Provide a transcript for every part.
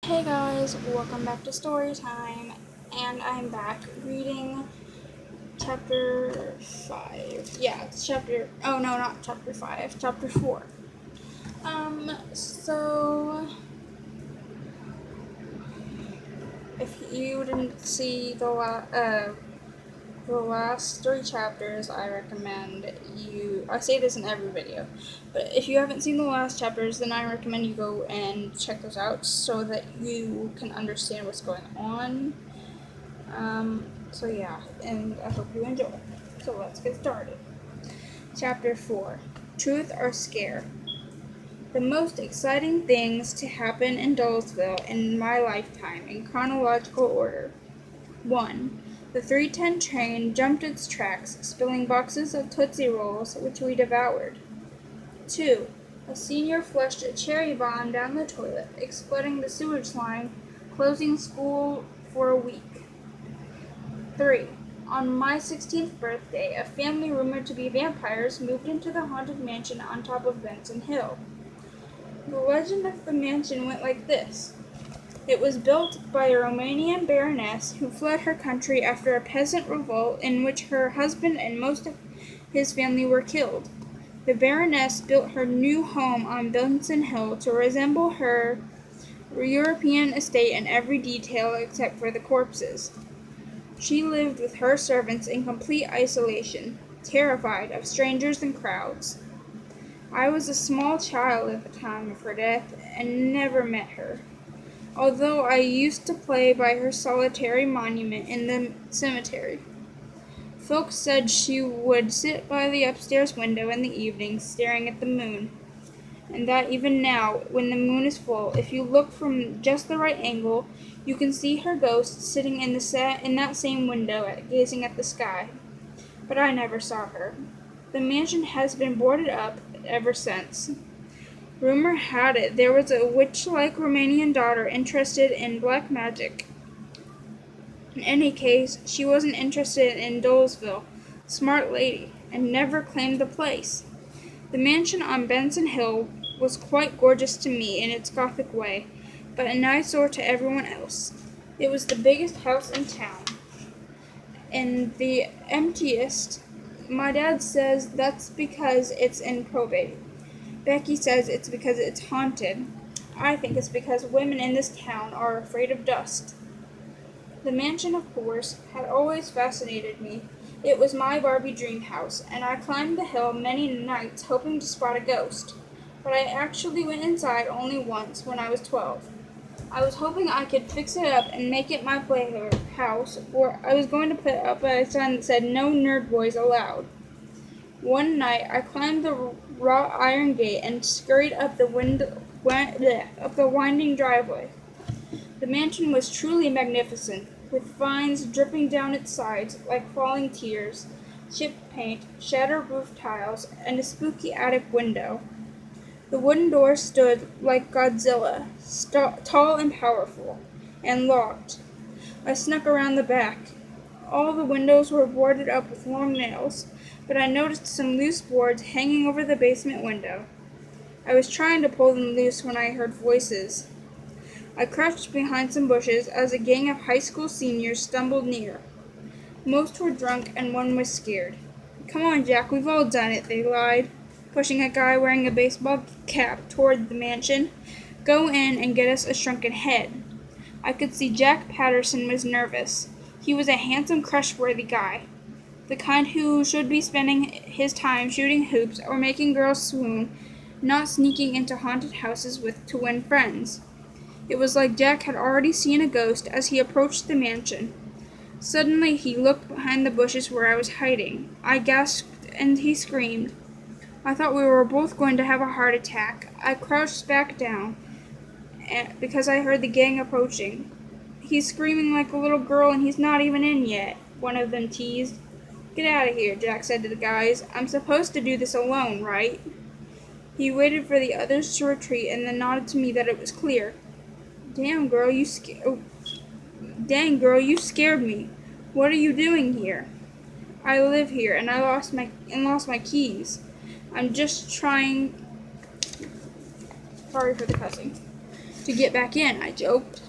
Hey guys, welcome back to story time, and I'm back reading chapter 5. Yeah, it's oh no, not chapter 5, chapter 4. So if you didn't see the last 3 chapters, I recommend I say this in every video, but if you haven't seen the last chapters, then I recommend you go and check those out so that you can understand what's going on. So yeah, and I hope you enjoy. So let's get started. Chapter 4, Truth or Scare. The most exciting things to happen in Dolesville in my lifetime, in chronological order. 1. The 310 train jumped its tracks, spilling boxes of Tootsie Rolls, which we devoured. 2. A senior flushed a cherry bomb down the toilet, exploding the sewage line, closing school for a week. 3. On my 16th birthday, a family rumored to be vampires moved into the haunted mansion on top of Benson Hill. The legend of the mansion went like this. It was built by a Romanian baroness who fled her country after a peasant revolt in which her husband and most of his family were killed. The baroness built her new home on Benson Hill to resemble her European estate in every detail except for the corpses. She lived with her servants in complete isolation, terrified of strangers and crowds. I was a small child at the time of her death and never met her, although I used to play by her solitary monument in the cemetery. Folks said she would sit by the upstairs window in the evenings staring at the moon, and that even now, when the moon is full, if you look from just the right angle, you can see her ghost sitting in that same window, gazing at the sky. But I never saw her. The mansion has been boarded up ever since. Rumor had it there was a witch-like Romanian daughter interested in black magic. In any case, she wasn't interested in Dolesville. Smart lady, and never claimed the place. The mansion on Benson Hill was quite gorgeous to me in its Gothic way, but an eyesore to everyone else. It was the biggest house in town, and the emptiest. My dad says that's because it's in probate. Becky says it's because it's haunted. I think it's because women in this town are afraid of dust. The mansion, of course, had always fascinated me. It was my Barbie dream house, and I climbed the hill many nights hoping to spot a ghost. But I actually went inside only once when I was 12. I was hoping I could fix it up and make it my playhouse, or I was going to put up a sign that said "No nerd boys allowed." One night, I climbed the wrought iron gate and scurried up the winding driveway. The mansion was truly magnificent, with vines dripping down its sides like falling tears, chipped paint, shattered roof tiles, and a spooky attic window. The wooden door stood like Godzilla, tall and powerful, and locked. I snuck around the back. All the windows were boarded up with long nails, but I noticed some loose boards hanging over the basement window. I was trying to pull them loose when I heard voices. I crouched behind some bushes as a gang of high school seniors stumbled near. Most were drunk and one was scared. "Come on, Jack, we've all done it," they lied, pushing a guy wearing a baseball cap toward the mansion. "Go in and get us a shrunken head." I could see Jack Patterson was nervous. He was a handsome, crush-worthy guy, the kind who should be spending his time shooting hoops or making girls swoon, not sneaking into haunted houses to win friends. It was like Jack had already seen a ghost as he approached the mansion. Suddenly he looked behind the bushes where I was hiding. I gasped and he screamed. I thought we were both going to have a heart attack. I crouched back down because I heard the gang approaching. "He's screaming like a little girl and he's not even in yet," one of them teased. "Get out of here," Jack said to the guys. "I'm supposed to do this alone, right?" He waited for the others to retreat and then nodded to me that it was clear. Dang, girl, you scared me. What are you doing here?" "I live here, and I lost my keys. I'm just trying." Sorry for the cussing. To get back in, I joked.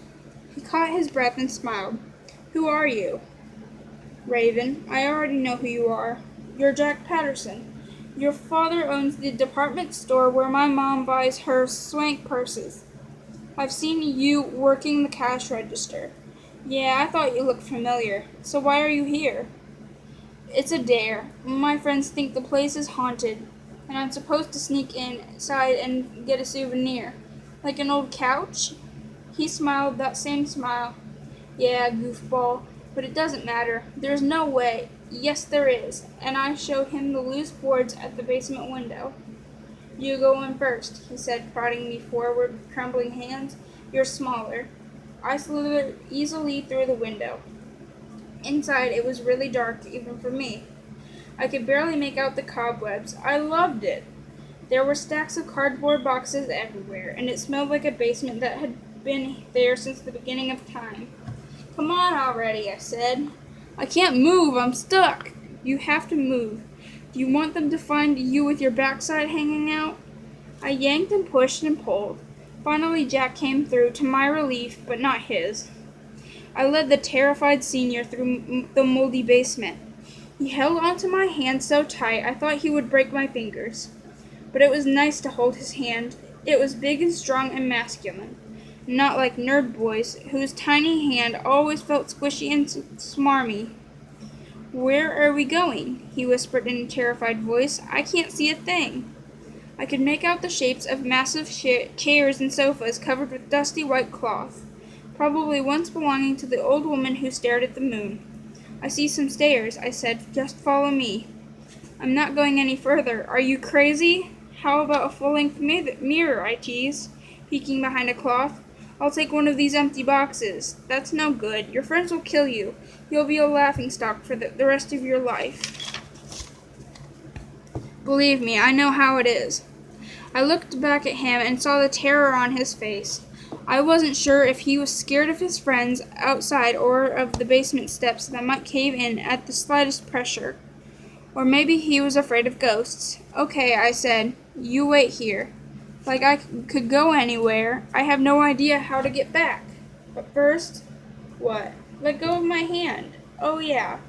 He caught his breath and smiled. Who are you? Raven, I already know who you are. You're Jack Patterson. Your father owns the department store where my mom buys her swank purses. I've seen you working the cash register. Yeah, I thought you looked familiar. So why are you here? It's a dare. My friends think the place is haunted, and I'm supposed to sneak inside and get a souvenir. Like an old couch? He smiled that same smile. Yeah, goofball. But it doesn't matter. There's no way. Yes, there is. And I showed him the loose boards at the basement window. You go in first, he said, prodding me forward with trembling hands. You're smaller. I slithered easily through the window. Inside, it was really dark, even for me. I could barely make out the cobwebs. I loved it. There were stacks of cardboard boxes everywhere, and it smelled like a basement that had been there since the beginning of time. Come on already, I said. I can't move. I'm stuck. You have to move. Do you want them to find you with your backside hanging out? I yanked and pushed and pulled. Finally, Jack came through, to my relief, but not his. I led the terrified senior through the moldy basement. He held onto my hand so tight I thought he would break my fingers. But it was nice to hold his hand. It was big and strong and masculine, not like nerd boys, whose tiny hand always felt squishy and smarmy. Where are we going? He whispered in a terrified voice. I can't see a thing. I could make out the shapes of massive chairs and sofas covered with dusty white cloth, probably once belonging to the old woman who stared at the moon. I see some stairs, I said. Just follow me. I'm not going any further. Are you crazy? How about a full-length mirror, I teased, peeking behind a cloth. I'll take one of these empty boxes. That's no good. Your friends will kill you. You'll be a laughingstock for the rest of your life. Believe me, I know how it is. I looked back at him and saw the terror on his face. I wasn't sure if he was scared of his friends outside or of the basement steps that might cave in at the slightest pressure. Or maybe he was afraid of ghosts. Okay, I said. You wait here. Like I could go anywhere. I have no idea how to get back. But first, what? Let go of my hand. Oh yeah.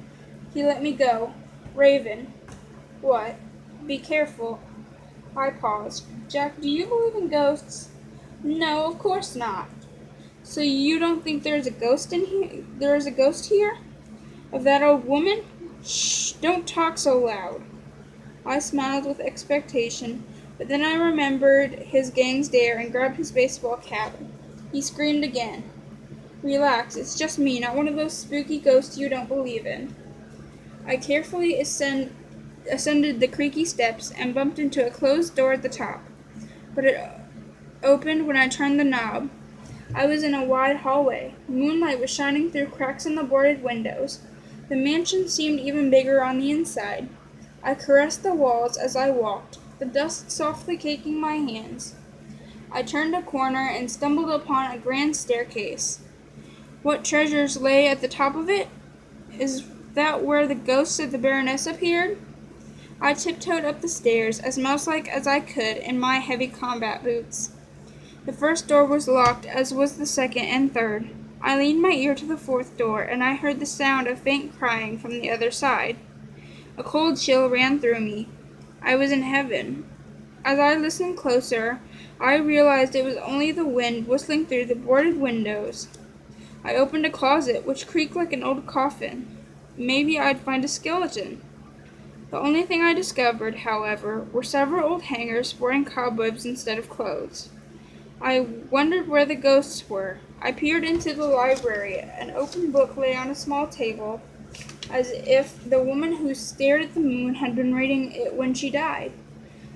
He let me go. Raven. What? Be careful. I paused. Jack, do you believe in ghosts? No, of course not. So you don't think there is a ghost in here? There is a ghost here? Of that old woman? Shh, don't talk so loud. I smiled with expectation, but then I remembered his gang's dare and grabbed his baseball cap. He screamed again. Relax, it's just me, not one of those spooky ghosts you don't believe in. I carefully ascended the creaky steps and bumped into a closed door at the top, but it opened when I turned the knob. I was in a wide hallway. Moonlight was shining through cracks in the boarded windows. The mansion seemed even bigger on the inside. I caressed the walls as I walked, the dust softly caking my hands. I turned a corner and stumbled upon a grand staircase. What treasures lay at the top of it? Is that where the ghost of the Baroness appeared? I tiptoed up the stairs, as mouse-like as I could in my heavy combat boots. The first door was locked, as was the second and third. I leaned my ear to the fourth door, and I heard the sound of faint crying from the other side. A cold chill ran through me. I was in heaven. As I listened closer, I realized it was only the wind whistling through the boarded windows. I opened a closet, which creaked like an old coffin. Maybe I'd find a skeleton. The only thing I discovered, however, were several old hangers sporting cobwebs instead of clothes. I wondered where the ghosts were. I peered into the library. An open book lay on a small table, as if the woman who stared at the moon had been reading it when she died.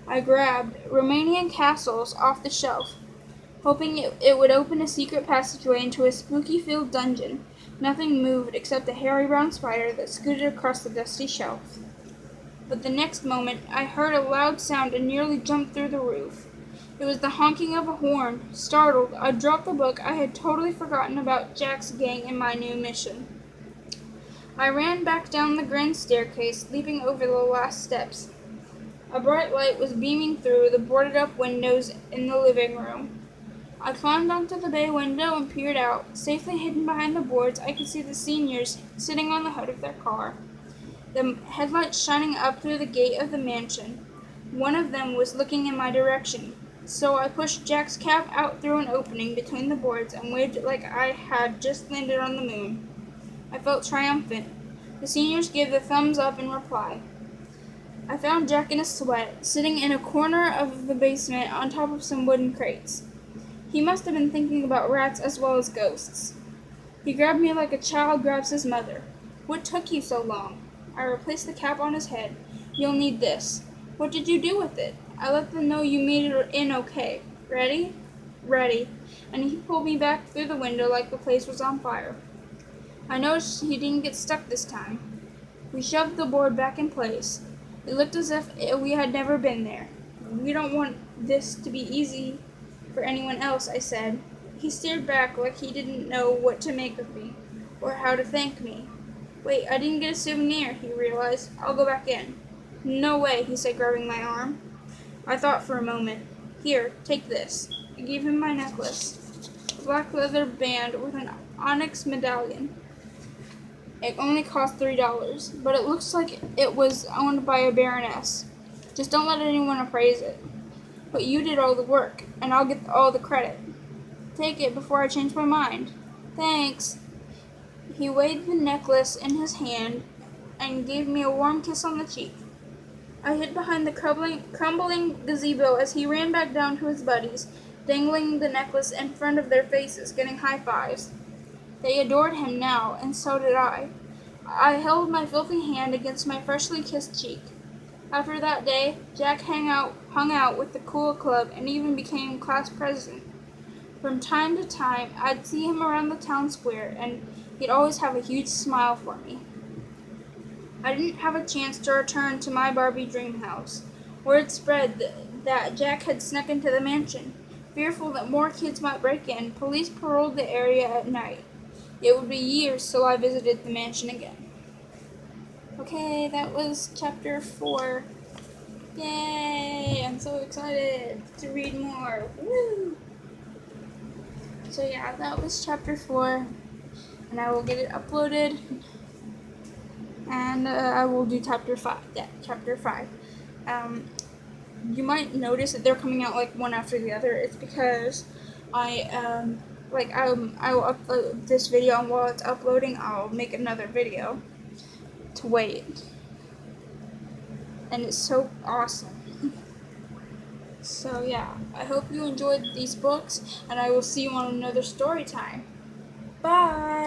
I grabbed Romanian Castles off the shelf, hoping it would open a secret passageway into a spooky-filled dungeon. Nothing moved except a hairy brown spider that scooted across the dusty shelf. But the next moment, I heard a loud sound and nearly jumped through the roof. It was the honking of a horn. Startled, I dropped the book. I had totally forgotten about Jack's gang and my new mission. I ran back down the grand staircase, leaping over the last steps. A bright light was beaming through the boarded-up windows in the living room. I climbed onto the bay window and peered out. Safely hidden behind the boards, I could see the seniors sitting on the hood of their car, the headlights shining up through the gate of the mansion. One of them was looking in my direction, so I pushed Jack's cap out through an opening between the boards and waved like I had just landed on the moon. I felt triumphant. The seniors gave the thumbs up in reply. I found Jack in a sweat, sitting in a corner of the basement on top of some wooden crates. He must have been thinking about rats as well as ghosts. He grabbed me like a child grabs his mother. "What took you so long?" I replaced the cap on his head. "You'll need this." "What did you do with it?" "I let them know you made it in okay. Ready?" "Ready." And he pulled me back through the window like the place was on fire. I noticed he didn't get stuck this time. We shoved the board back in place. It looked as if we had never been there. "We don't want this to be easy for anyone else," I said. He stared back like he didn't know what to make of me, or how to thank me. "Wait, I didn't get a souvenir," he realized. "I'll go back in." "No way," he said, grabbing my arm. I thought for a moment. "Here, take this." I gave him my necklace, a black leather band with an onyx medallion. It only cost $3, but it looks like it was owned by a baroness. "Just don't let anyone appraise it. But you did all the work, and I'll get all the credit." "Take it before I change my mind." "Thanks." He weighed the necklace in his hand and gave me a warm kiss on the cheek. I hid behind the crumbling gazebo as he ran back down to his buddies, dangling the necklace in front of their faces, getting high fives. They adored him now, and so did I. I held my filthy hand against my freshly kissed cheek. After that day, Jack hung out with the cool club and even became class president. From time to time, I'd see him around the town square, and he'd always have a huge smile for me. I didn't have a chance to return to my Barbie dream house. Word spread that Jack had snuck into the mansion. Fearful that more kids might break in, police patrolled the area at night. It would be years till I visited the mansion again. Okay, that was chapter 4. Yay! I'm so excited to read more. Woo! So yeah, that was chapter 4, and I will get it uploaded, and I will do chapter 5. Yeah, chapter 5. You might notice that they're coming out like one after the other. It's because I will upload this video, and while it's uploading, I'll make another video to wait. And it's so awesome. So yeah, I hope you enjoyed these books, and I will see you on another story time. Bye!